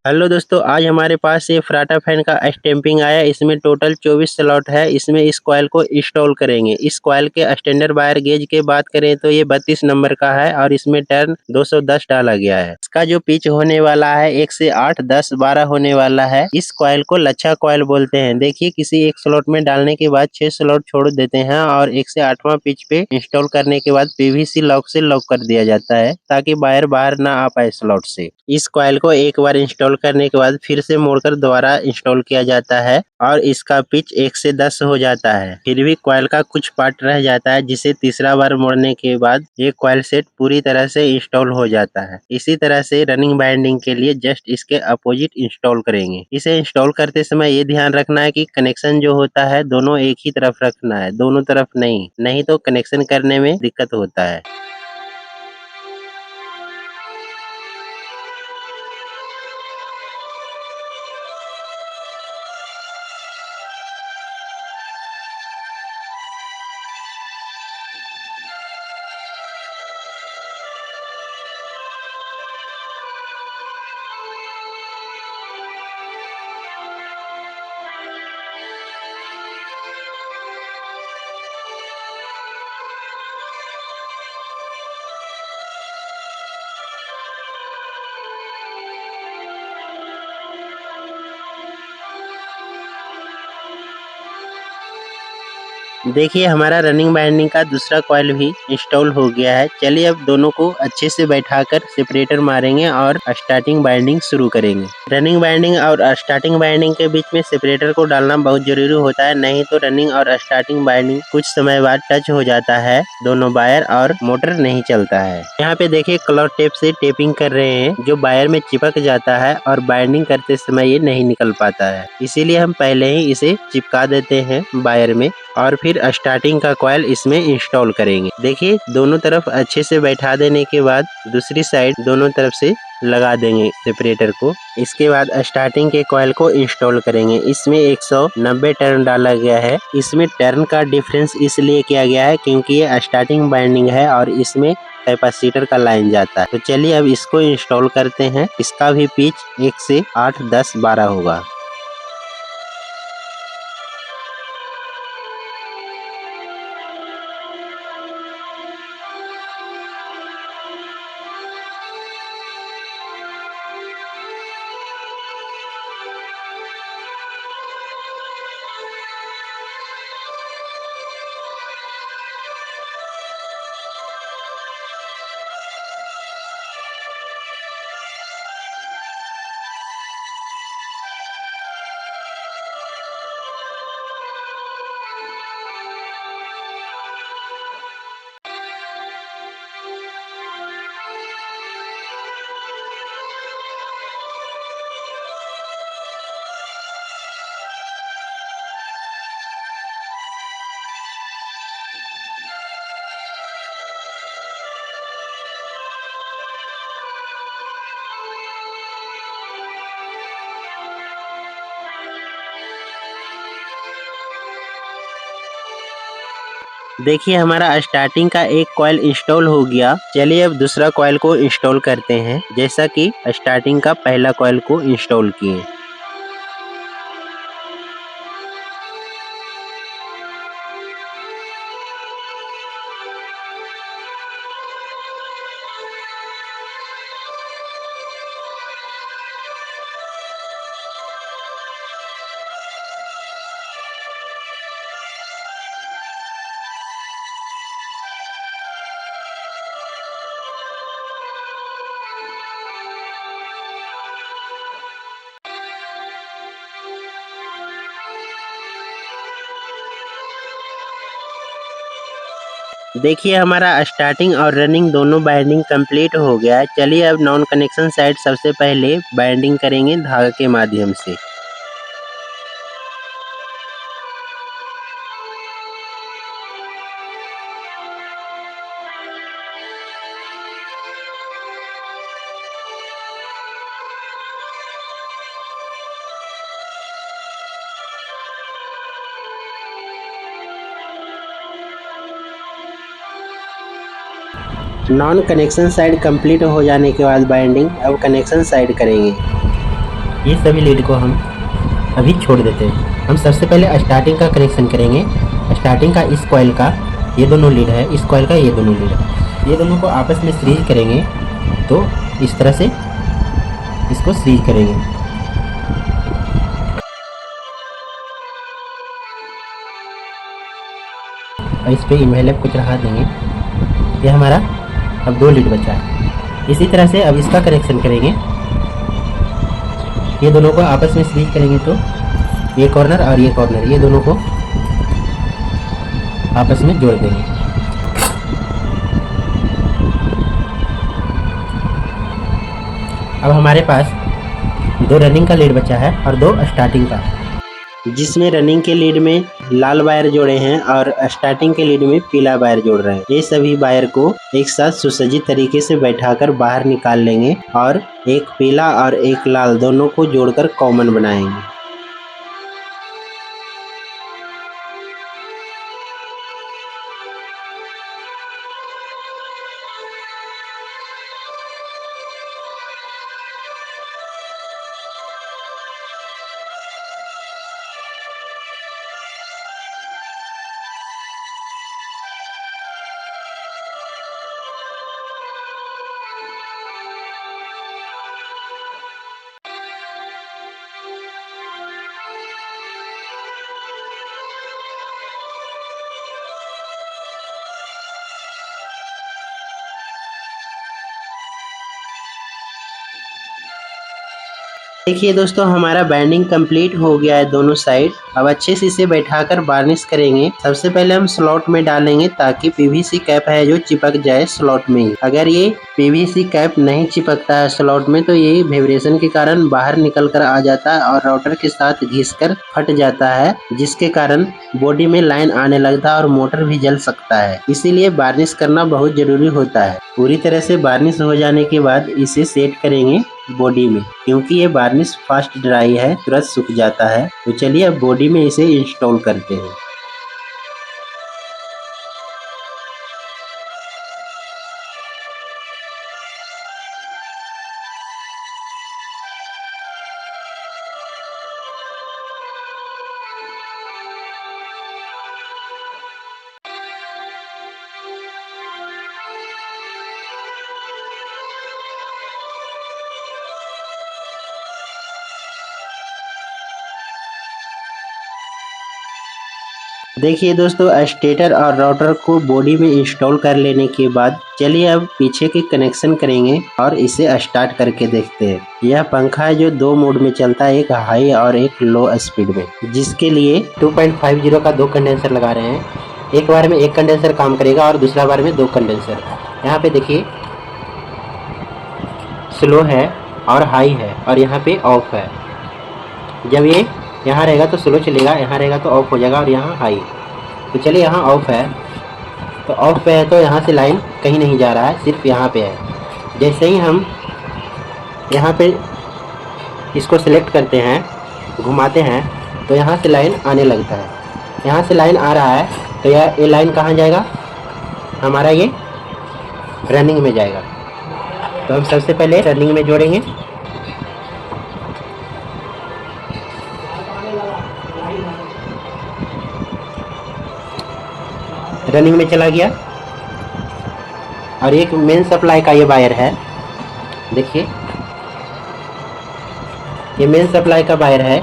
Hello दोस्तों, आज हमारे पास ये फ्राटा फैन का स्टैंपिंग आया। इसमें टोटल 24 स्लॉट है। इसमें इस कॉइल को इंस्टॉल करेंगे। इस कॉइल के स्टैंडर्ड वायर गेज की बात करें तो ये 32 नंबर का है और इसमें टर्न 210 डाला गया है। इसका जो पिच होने वाला है 1 से 8, 10, 12 होने वाला है। इस कॉइल को लच्छा कॉइल बोलते हैं। देखिए, किसी एक स्लॉट में डालने के बाद 6 स्लॉट छोड़ देते हैं और 1 से 8वां पिच पे इंस्टॉल करने के बाद पीवीसी लॉक से लॉक कर दिया जाता है ताकि वायर बाहर ना आ पाए स्लॉट से। इस कॉइल को एक बार इंस्टॉल करने के बाद फिर से मोड़कर दोबारा इंस्टॉल किया जाता है और इसका पिच 1 से 10 हो जाता है। फिर भी कॉइल का कुछ पार्ट रह जाता है जिसे तीसरा बार मोड़ने के बाद ये कॉइल सेट पूरी तरह से इंस्टॉल हो जाता है। इसी तरह से रनिंग बाइंडिंग के लिए जस्ट इसके अपोजिट इंस्टॉल करेंगे। इसे इंस्टॉल करते समय ये ध्यान रखना है कि कनेक्शन जो होता है दोनों एक ही तरफ रखना है, दोनों तरफ नहीं तो कनेक्शन करने में दिक्कत होता है। देखिए, हमारा रनिंग बाइंडिंग का दूसरा कॉइल भी इंस्टॉल हो गया है। चलिए अब दोनों को अच्छे से बैठाकर सेपरेटर मारेंगे और स्टार्टिंग बाइंडिंग शुरू करेंगे। रनिंग बाइंडिंग और स्टार्टिंग बाइंडिंग के बीच में सेपरेटर को डालना बहुत जरूरी होता है, नहीं तो रनिंग और स्टार्टिंग बाइंडिंग कुछ समय बाद टच हो जाता है दोनों वायर और मोटर नहीं चलता है। यहाँ पे देखिए, क्लॉथ टेप से टेपिंग कर रहे हैं जो वायर में चिपक जाता है और बाइंडिंग करते समय ये नहीं निकल पाता है। इसीलिए हम पहले ही इसे चिपका देते हैं वायर में और फिर स्टार्टिंग का कॉइल इसमें इंस्टॉल करेंगे। देखिए, दोनों तरफ अच्छे से बैठा देने के बाद दूसरी साइड दोनों तरफ से लगा देंगे सेपरेटर को। इसके बाद स्टार्टिंग के कॉइल को इंस्टॉल करेंगे। इसमें 190 टर्न डाला गया है। इसमें टर्न का डिफरेंस इसलिए किया गया है क्योंकि ये स्टार्टिंग बाइंडिंग है और इसमें कैपेसिटर का लाइन जाता है। तो चलिए अब इसको इंस्टॉल करते हैं। इसका भी पिच 1 से 8, 10, 12 होगा। देखिए, हमारा स्टार्टिंग का एक कॉइल इंस्टॉल हो गया। चलिए अब दूसरा कॉइल को इंस्टॉल करते हैं जैसा कि स्टार्टिंग का पहला कॉइल को इंस्टॉल किए। देखिए, हमारा स्टार्टिंग और रनिंग दोनों बाइंडिंग कंप्लीट हो गया है। चलिए अब नॉन कनेक्शन साइड सबसे पहले बाइंडिंग करेंगे धागे के माध्यम से। नॉन कनेक्शन साइड कंप्लीट हो जाने के बाद बाइंडिंग अब कनेक्शन साइड करेंगे। ये सभी लीड को हम अभी छोड़ देते हैं। हम सबसे पहले स्टार्टिंग का कनेक्शन करेंगे। स्टार्टिंग का इस कॉइल का ये दोनों लीड है, इस कॉइल का ये दोनों लीड है, ये दोनों को आपस में सीरीज करेंगे। तो इस तरह से इसको सीरीज करेंगे। और इस पे इनवेलप को चढ़ा देंगे। ये हमारा अब 2 लीड बचा है। इसी तरह से अब इसका कनेक्शन करेंगे। ये दोनों को आपस में सीरीज करेंगे तो ये कॉर्नर और ये कॉर्नर, ये दोनों को आपस में जोड़ देंगे। अब हमारे पास 2 रनिंग का लीड बचा है और 2 स्टार्टिंग का, जिसमें रनिंग के लीड में लाल वायर जोड़े हैं और स्टार्टिंग के लीड में पीला वायर जोड़ रहे हैं। ये सभी वायर को एक साथ सुसज्जित तरीके से बैठाकर बाहर निकाल लेंगे और एक पीला और एक लाल दोनों को जोड़कर कॉमन बनाएंगे। देखिए दोस्तों, हमारा बाइंडिंग कंप्लीट हो गया है दोनों साइड। अब अच्छे से इसे बैठाकर वार्निश करेंगे। सबसे पहले हम स्लॉट में डालेंगे ताकि पीवीसी कैप है जो चिपक जाए स्लॉट में ही। अगर ये पीवीसी कैप नहीं चिपकता है स्लॉट में तो ये वाइब्रेशन के कारण बाहर निकल कर आ जाता है और राउटर के साथ घिसकर फट जाता है, जिसके कारण बॉडी में लाइन आने लगता है और मोटर भी जल सकता है। इसीलिए वार्निश करना बहुत जरूरी होता है। पूरी तरह से वार्निश हो जाने के बाद इसे सेट करेंगे बॉडी में, क्योंकि ये वार्निश फास्ट ड्राई है, तुरंत सूख जाता है। तो चलिए अब बॉडी में इसे इंस्टॉल करते हैं। देखिए दोस्तों, स्टेटर और राउटर को बॉडी में इंस्टॉल कर लेने के बाद चलिए अब पीछे के कनेक्शन करेंगे और इसे स्टार्ट करके देखते हैं। यह पंखा है जो 2 मोड में चलता है, एक हाई और एक लो स्पीड में, जिसके लिए 2.50 का 2 कंडेंसर लगा रहे हैं। एक बार में 1 कंडेंसर काम करेगा और दूसरा बार में 2 कंडेंसर। यहाँ पे देखिए स्लो है और हाई है और यहाँ पे ऑफ है। जब ये यहाँ रहेगा तो स्लो चलेगा, यहाँ रहेगा तो ऑफ हो जाएगा और यहाँ हाई। तो चलिए यहाँ ऑफ है, तो ऑफ पे है तो यहाँ से लाइन कहीं नहीं जा रहा है, सिर्फ यहाँ पे है। जैसे ही हम यहाँ पे इसको सिलेक्ट करते हैं, घुमाते हैं, तो यहाँ से लाइन आने लगता है। यहाँ से लाइन आ रहा है तो ये लाइन कहाँ जाएगा, हमारा ये रनिंग में जाएगा। तो हम सबसे पहले रनिंग में जोड़ेंगे। रनिंग में चला गया और एक मेन सप्लाई का ये वायर है। देखिए ये मेन सप्लाई का वायर है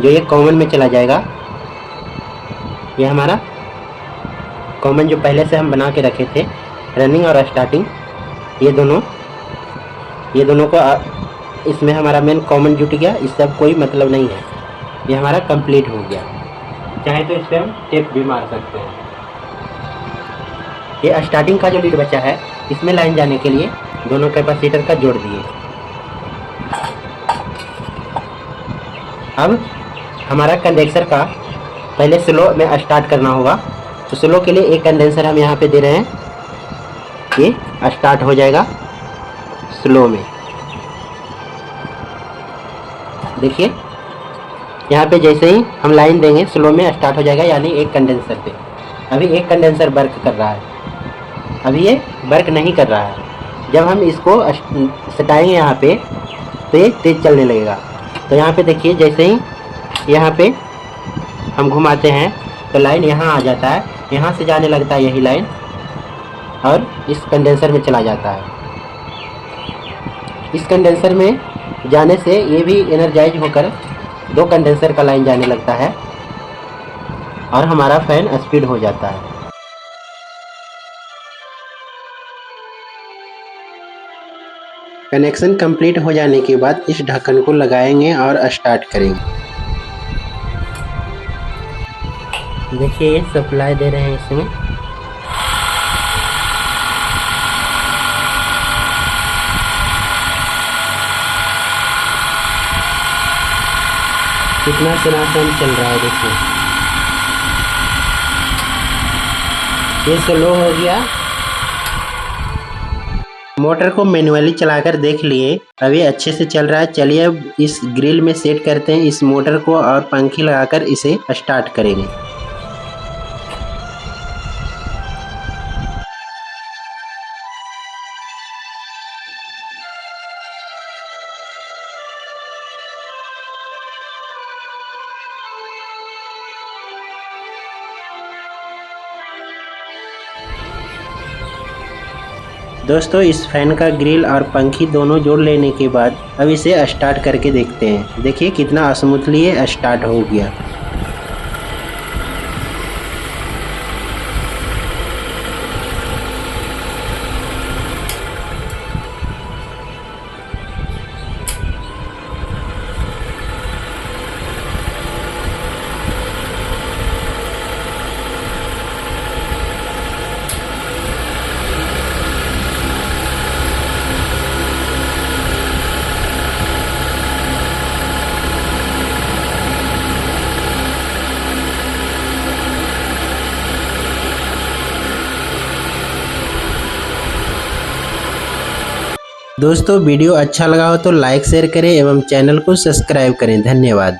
जो ये कॉमन में चला जाएगा। ये हमारा कॉमन जो पहले से हम बना के रखे थे, रनिंग और स्टार्टिंग, ये दोनों को इसमें हमारा मेन कॉमन जुट गया। इससे अब कोई मतलब नहीं है, ये हमारा कंप्लीट हो गया। चाहे तो इस पर हम टेप भी मार सकते हैं। ये स्टार्टिंग का जो लीड बचा है, इसमें लाइन जाने के लिए दोनों कैपेसिटर का जोड़ दिए। अब हमारा कंडेंसर का पहले स्लो में स्टार्ट करना होगा, तो स्लो के लिए एक कंडेंसर हम यहाँ पे दे रहे हैं। ये स्टार्ट हो जाएगा स्लो में। देखिए यहाँ पे जैसे ही हम लाइन देंगे स्लो में स्टार्ट हो जाएगा, यानी एक कंडेंसर पे। अभी एक कंडेंसर वर्क कर रहा है, अभी ये वर्क नहीं कर रहा है। जब हम इसको सटाएंगे यहाँ पे तो ये तेज चलने लगेगा। तो यहाँ पे देखिए, जैसे ही यहाँ पे हम घुमाते हैं तो लाइन यहाँ आ जाता है, यहाँ से जाने लगता है यही लाइन और इस कंडेंसर में चला जाता है। इस कंडेंसर में जाने से ये भी एनर्जाइज होकर 2 कंडेंसर का लाइन जाने लगता है और हमारा फैन स्पीड हो जाता है। कनेक्शन कंप्लीट हो जाने के बाद इस ढक्कन को लगाएंगे और स्टार्ट करेंगे। देखिए ये सप्लाई दे रहे हैं इसमें। कितना सनातन चल रहा है, देखिए ये स्लो हो गया। मोटर को मैन्युअली चलाकर देख लिए, अभी अच्छे से चल रहा है। चलिए अब इस ग्रिल में सेट करते हैं इस मोटर को और पंखी लगाकर इसे स्टार्ट करेंगे। दोस्तों इस फैन का ग्रिल और पंखी दोनों जोड़ लेने के बाद अब इसे स्टार्ट करके देखते हैं। देखिए कितना स्मूथली ये स्टार्ट हो गया। दोस्तों वीडियो अच्छा लगा हो तो लाइक शेयर करें एवं चैनल को सब्सक्राइब करें। धन्यवाद।